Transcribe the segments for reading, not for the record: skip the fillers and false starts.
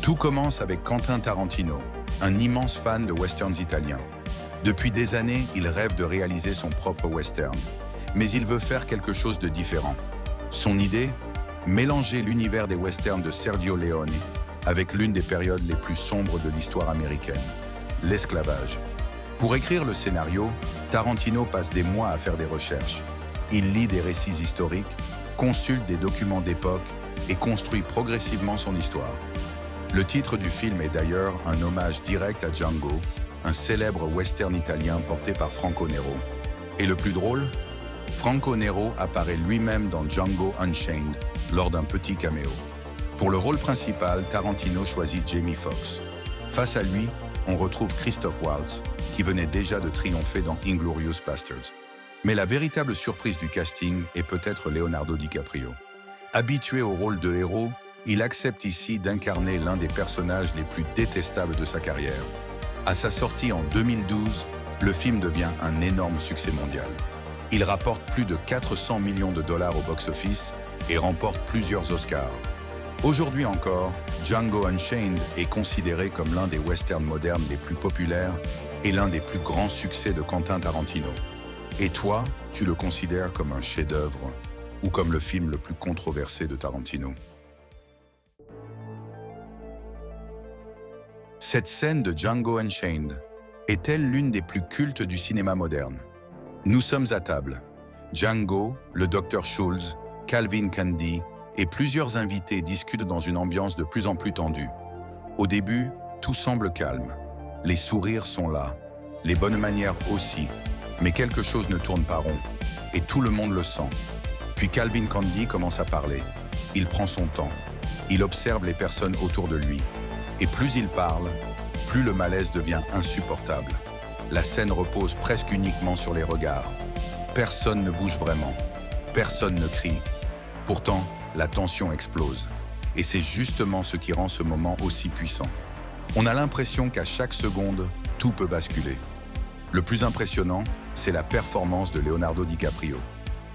Tout commence avec Quentin Tarantino, un immense fan de westerns italiens. Depuis des années, il rêve de réaliser son propre western, mais il veut faire quelque chose de différent. Son idée? Mélanger l'univers des westerns de Sergio Leone avec l'une des périodes les plus sombres de l'histoire américaine, l'esclavage. Pour écrire le scénario, Tarantino passe des mois à faire des recherches. Il lit des récits historiques, consulte des documents d'époque et construit progressivement son histoire. Le titre du film est d'ailleurs un hommage direct à Django, un célèbre western italien porté par Franco Nero. Et le plus drôle, Franco Nero apparaît lui-même dans Django Unchained lors d'un petit caméo. Pour le rôle principal, Tarantino choisit Jamie Foxx. Face à lui, on retrouve Christoph Waltz, qui venait déjà de triompher dans Inglourious Basterds. Mais la véritable surprise du casting est peut-être Leonardo DiCaprio. Habitué au rôle de héros, il accepte ici d'incarner l'un des personnages les plus détestables de sa carrière. À sa sortie en 2012, le film devient un énorme succès mondial. Il rapporte plus de 400 millions de dollars au box-office et remporte plusieurs Oscars. Aujourd'hui encore, Django Unchained est considéré comme l'un des westerns modernes les plus populaires et l'un des plus grands succès de Quentin Tarantino. Et toi, tu le considères comme un chef-d'œuvre ou comme le film le plus controversé de Tarantino? Cette scène de Django Unchained est-elle l'une des plus cultes du cinéma moderne? Nous sommes à table. Django, le Dr Schultz, Calvin Candy et plusieurs invités discutent dans une ambiance de plus en plus tendue. Au début, tout semble calme. Les sourires sont là, les bonnes manières aussi, mais quelque chose ne tourne pas rond, et tout le monde le sent. Puis Calvin Candy commence à parler. Il prend son temps. Il observe les personnes autour de lui. Et plus il parle, plus le malaise devient insupportable. La scène repose presque uniquement sur les regards. Personne ne bouge vraiment. Personne ne crie. Pourtant, la tension explose. Et c'est justement ce qui rend ce moment aussi puissant. On a l'impression qu'à chaque seconde, tout peut basculer. Le plus impressionnant, c'est la performance de Leonardo DiCaprio.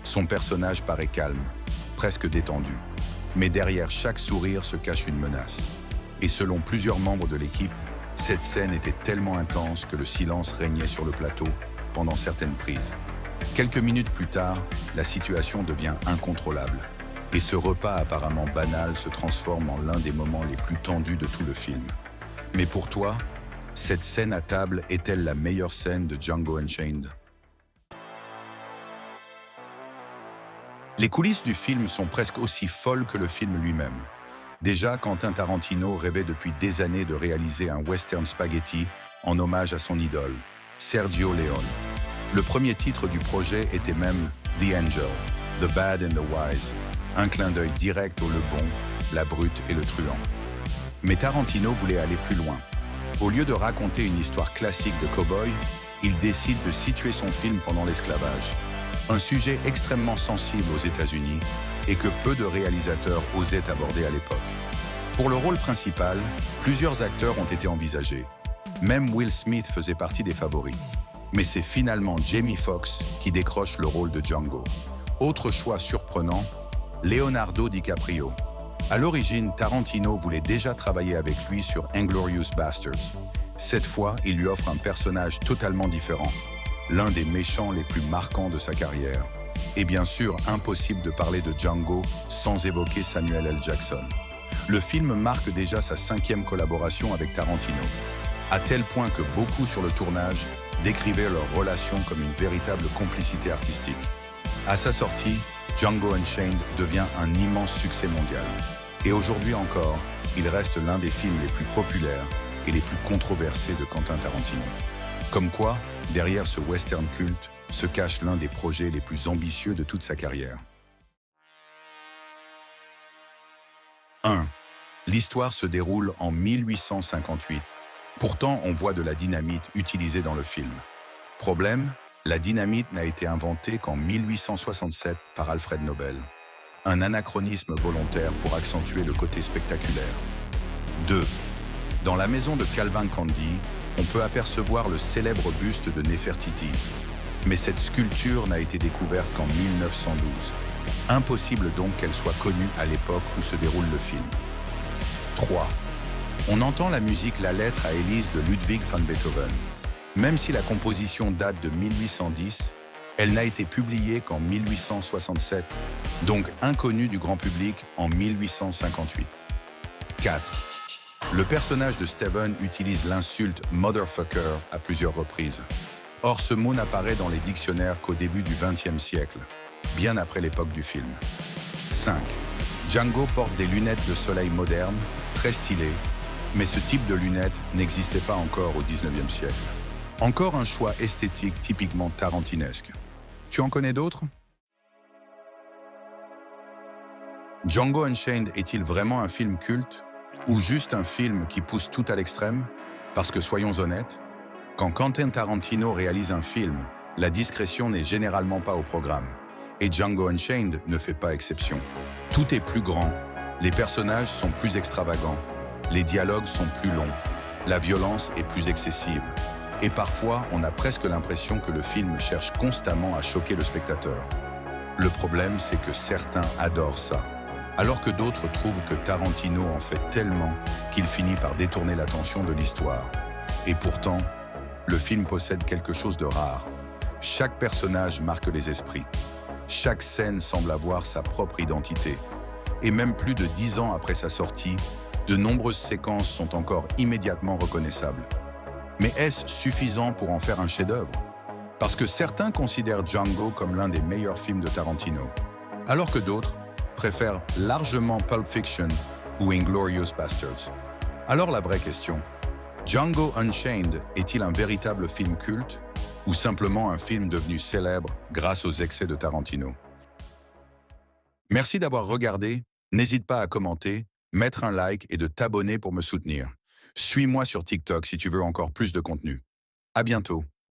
Son personnage paraît calme, presque détendu. Mais derrière chaque sourire se cache une menace. Et selon plusieurs membres de l'équipe, cette scène était tellement intense que le silence régnait sur le plateau pendant certaines prises. Quelques minutes plus tard, la situation devient incontrôlable. Et ce repas apparemment banal se transforme en l'un des moments les plus tendus de tout le film. Mais pour toi, cette scène à table est-elle la meilleure scène de Django Unchained? Les coulisses du film sont presque aussi folles que le film lui-même. Déjà, Quentin Tarantino rêvait depuis des années de réaliser un western spaghetti en hommage à son idole, Sergio Leone. Le premier titre du projet était même The Angel, The Bad and the Wise, un clin d'œil direct au le bon, la brute et le truand. Mais Tarantino voulait aller plus loin. Au lieu de raconter une histoire classique de cow-boy, il décide de situer son film pendant l'esclavage. Un sujet extrêmement sensible aux États-Unis et que peu de réalisateurs osaient aborder à l'époque. Pour le rôle principal, plusieurs acteurs ont été envisagés. Même Will Smith faisait partie des favoris. Mais c'est finalement Jamie Foxx qui décroche le rôle de Django. Autre choix surprenant, Leonardo DiCaprio. À l'origine, Tarantino voulait déjà travailler avec lui sur Inglourious Basterds. Cette fois, il lui offre un personnage totalement différent, l'un des méchants les plus marquants de sa carrière. Et bien sûr, impossible de parler de Django sans évoquer Samuel L. Jackson. Le film marque déjà sa 5e collaboration avec Tarantino, à tel point que beaucoup sur le tournage décrivaient leur relation comme une véritable complicité artistique. À sa sortie, Django Unchained devient un immense succès mondial. Et aujourd'hui encore, il reste l'un des films les plus populaires et les plus controversés de Quentin Tarantino. Comme quoi, derrière ce western culte, se cache l'un des projets les plus ambitieux de toute sa carrière. 1. L'histoire se déroule en 1858. Pourtant, on voit de la dynamite utilisée dans le film. Problème, la dynamite n'a été inventée qu'en 1867 par Alfred Nobel. Un anachronisme volontaire pour accentuer le côté spectaculaire. 2. Dans la maison de Calvin Candy, on peut apercevoir le célèbre buste de Néfertiti. Mais cette sculpture n'a été découverte qu'en 1912. Impossible donc qu'elle soit connue à l'époque où se déroule le film. 3. On entend la musique La lettre à Élise de Ludwig van Beethoven. Même si la composition date de 1810, elle n'a été publiée qu'en 1867, donc inconnue du grand public en 1858. 4. Le personnage de Steven utilise l'insulte « motherfucker » à plusieurs reprises. Or, ce mot n'apparaît dans les dictionnaires qu'au début du XXe siècle, bien après l'époque du film. 5. Django porte des lunettes de soleil modernes, très stylées, mais ce type de lunettes n'existait pas encore au XIXe siècle. Encore un choix esthétique typiquement tarantinesque. Tu en connais d'autres? Django Unchained est-il vraiment un film culte ou juste un film qui pousse tout à l'extrême? Parce que soyons honnêtes, quand Quentin Tarantino réalise un film, la discrétion n'est généralement pas au programme. Et Django Unchained ne fait pas exception. Tout est plus grand, les personnages sont plus extravagants, les dialogues sont plus longs, la violence est plus excessive. Et parfois, on a presque l'impression que le film cherche constamment à choquer le spectateur. Le problème, c'est que certains adorent ça, alors que d'autres trouvent que Tarantino en fait tellement qu'il finit par détourner l'attention de l'histoire. Et pourtant, le film possède quelque chose de rare. Chaque personnage marque les esprits. Chaque scène semble avoir sa propre identité. Et même plus de 10 ans après sa sortie, de nombreuses séquences sont encore immédiatement reconnaissables. Mais est-ce suffisant pour en faire un chef-d'œuvre? Parce que certains considèrent Django comme l'un des meilleurs films de Tarantino, alors que d'autres préfèrent largement Pulp Fiction ou Inglourious Basterds. Alors la vraie question, Django Unchained est-il un véritable film culte ou simplement un film devenu célèbre grâce aux excès de Tarantino? Merci d'avoir regardé, n'hésite pas à commenter, mettre un like et de t'abonner pour me soutenir. Suis-moi sur TikTok si tu veux encore plus de contenu. À bientôt.